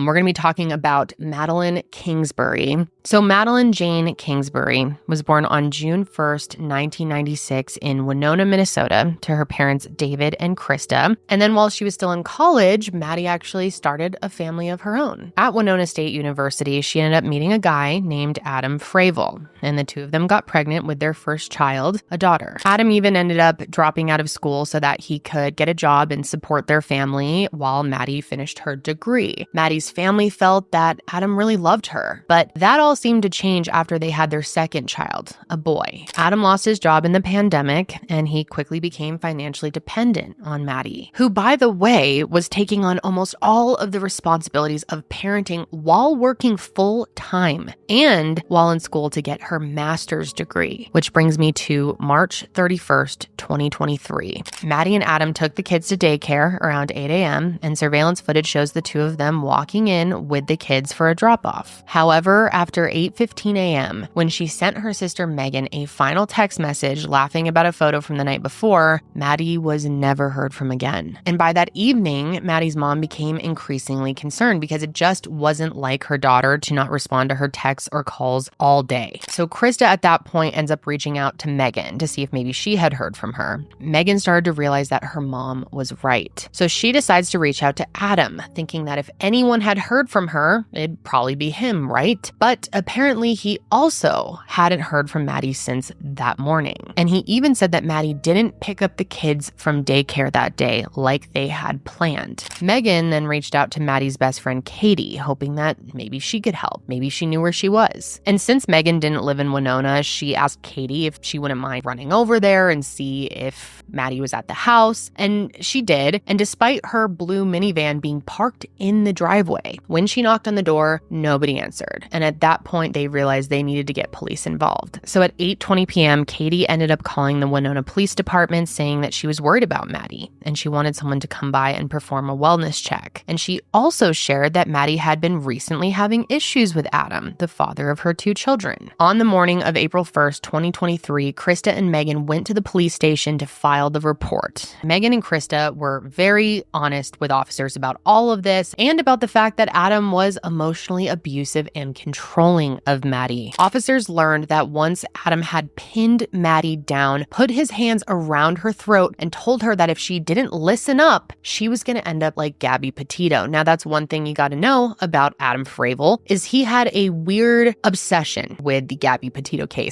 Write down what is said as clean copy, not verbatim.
We're going to be talking about Madeline Kingsbury. So Madeline Jane Kingsbury was born on June 1st, 1996 in Winona, Minnesota to her parents David and Krista. And then while she was still in college, Maddi actually started a family of her own. At Winona State University, she ended up meeting a guy named Adam Fravel, and the two of them got pregnant with their first child, a daughter. Adam even ended up dropping out of school so that he could get a job and support their family while Maddi finished her degree. Maddi's family felt that Adam really loved her, but that all seemed to change after they had their second child, a boy. Adam lost his job in the pandemic, and he quickly became financially dependent on Maddi, who, by the way, was taking on almost all of the responsibilities of parenting while working full-time and while in school to get her master's degree, which brings me to March 31st, 2023. Maddi and Adam took the kids to daycare around 8 a.m., and surveillance footage shows the two of them walking in with the kids for a drop-off. However, after 8:15 a.m., when she sent her sister Megan a final text message laughing about a photo from the night before, Maddi was never heard from again. And by that evening, Maddi's mom became increasingly concerned because it just wasn't like her daughter to not respond to her texts or calls all day. So Krista at that point ends up reaching out to Megan to see if maybe she had heard from her. Megan started to realize that her mom was right. So she decides to reach out to Adam, thinking that if anyone had heard from her, it'd probably be him, right? But apparently he also hadn't heard from Maddi since that morning. And he even said that Maddi didn't pick up the kids from daycare that day like they had planned. Megan then reached out to Maddi's best friend Katie, hoping that maybe she could help. Maybe she knew where she was. And since Megan didn't live in Winona, she asked Katie if she wouldn't mind running over there and see if Maddi was at the house. And she did. And despite her blue minivan being parked in the driveway, when she knocked on the door, nobody answered. And at that point, they realized they needed to get police involved. So at 8:20 p.m., Katie ended up calling the Winona Police Department saying that she was worried about Maddi and she wanted someone to come by and perform a wellness check. And she also shared that Maddi had been recently having issues with Adam, the father of her two children. On the morning of April 1st, 2023, Krista and Megan went to the police station to file the report. Megan and Krista were very honest with officers about all of this and about the fact that Adam was emotionally abusive and controlling of Maddi. Officers learned that once Adam had pinned Maddi down, put his hands around her throat, and told her that if she didn't listen up, she was going to end up like Gabby Petito. Now, that's one thing you got to know about Adam Fravel is he had a weird obsession with the Gabby Petito case.